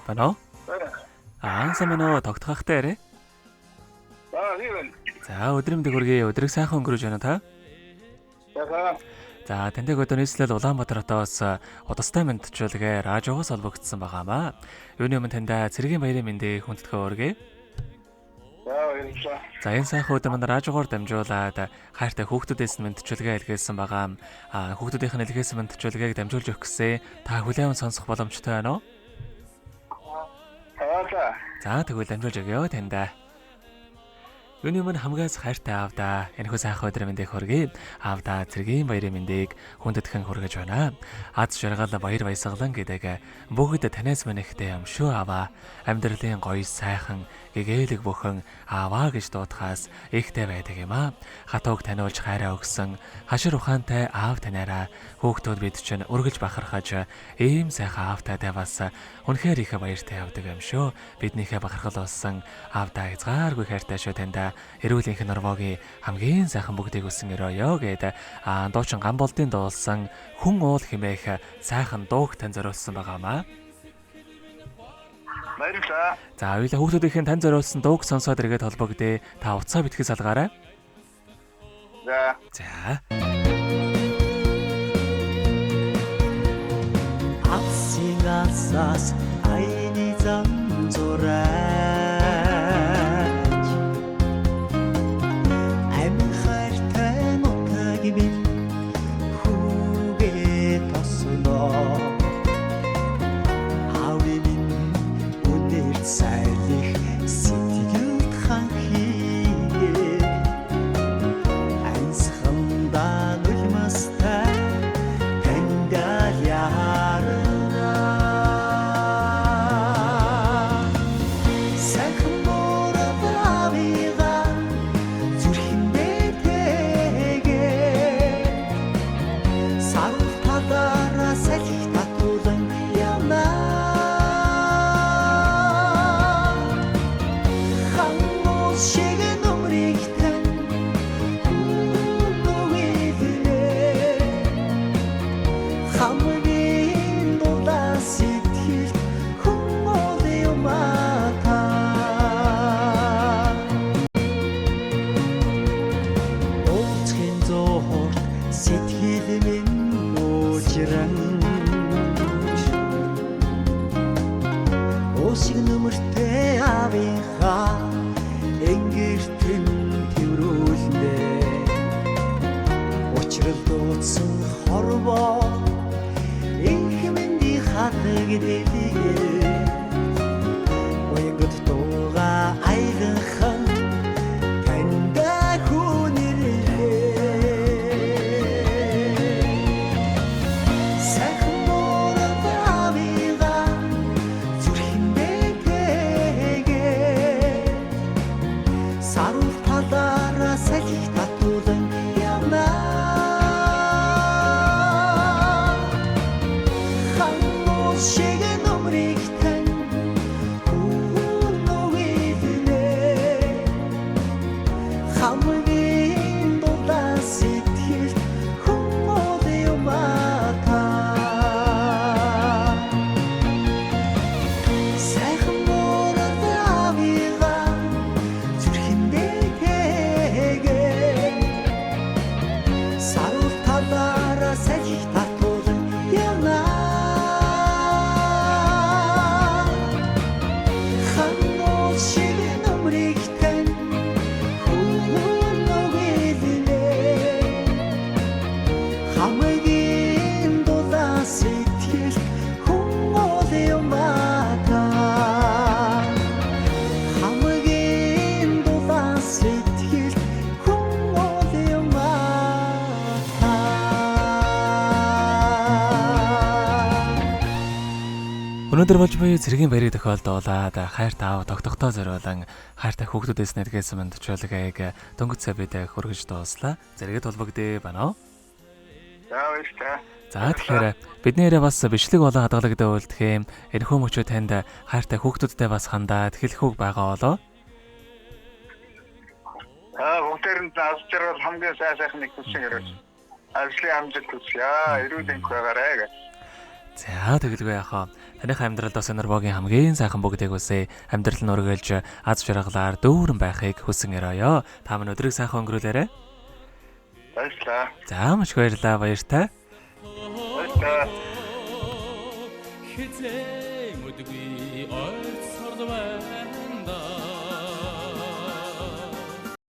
Байна уу? Сайн байна уу? Тогтохтой арай. Тийм. За өдрөмдөг хүргэе. Өдрийг сайхан өнгөрөөж байна та. За таньдаг одоо нийслэл Улаанбаатар хотоос удастай мэдчилгээ радиогоос олбогдсон байгаамаа. Юуны өмнө таньда цэргийн баярын мэндийг хүндэтгэн өргөе. За энэ сайхан өдөр манай радиогоор дамжуулаад хайртай хүүхдүүдээс нь мэдчилгээ илгээсэн байгаа. Хүүхдүүдийнх нь илгээсэн мэдчилгээг дамжуулж өгөх гэсэн та хүлээвэн сонсох боломжтой байна уу? За тэгвэл дамжуулж өгье таньда. Юуны өмнө хамгаас хайртай аавда энэхүү сайхан өдрийн мэндийг хүргэе. Аавда цэргийн баярын мэндийг хүндэтгэн хүргэж байна. Аз жаргал баяр баясгалан гэдэг бүгд танаас мэнэхтэй юм шүү аваа. Амьдралын гоё сайхан гэгээлэг бүхэн ааваа гэж дуудахаас ихтэй байдаг юм аа. Хатууг таниулж хайраа өгсөн хашир ухаантай аав танаараа хүүхдүүд бид чинь үргэлж бахархаж ийм сайхан аавтайдаа бас үнэхээр их баяртай явдаг юм шүү. Биднийхээ бахархал болсон аавдаа хязгааргүй хайртай шүү таньда. Эрүүлийнх нь Норвогийн хамгийн сайхан бүгдийг өссөн өрөөё гэдэг дуучин Гамболдын дуулсан хүн уул хэмээх сайхан дууг тань зориулсан байгаамаа. Баярлалаа. За хоёулаа хүүхдүүдийнхэн тань зориулсан дууг сонсоод иргэд холбогдъё. Та утсаа битгий салгаарай. За. Асигасас айни замзурай Өнөөдөр болж буй цэргийн баярыг тохиолдуулаад хайртай аав тогтохтой зориулан хайртай хүүхдүүдээс нэдгээсэн мэдчилгээг дөнгөж сабид хүргэж дууслаа. Зэрэгэд холбогдъё байна уу? За тэгэхээр биднээрээ бас бичлэг болон хадгалагтай үйлдэх юм. Энэхүү мөчөө танд хайртай хүүхдүүдтэй бас хандаад хэлэх үг байгаа болоо. Бүгдээрэнд аз жаргал хамгийн сайхан нэг хүчин ирэж ажлын амжилт хүсье. Эрүүл энх байгаарай гэж. За тэгэлгүй яхаа. Таних амьдралд бас энербогийн хамгийн сайхан бүгдийг үсэ амьдрал нь өргөлж аз жаргалаар дүүрэн байхыг хүсэн өрөөё. Та минь өдрийг сайхан өнгөрүүлээрэй. Баярлалаа. За маш их баярлалаа. Баяртай. Баярлалаа. Хизээ мөдгүй ойрцорд байна да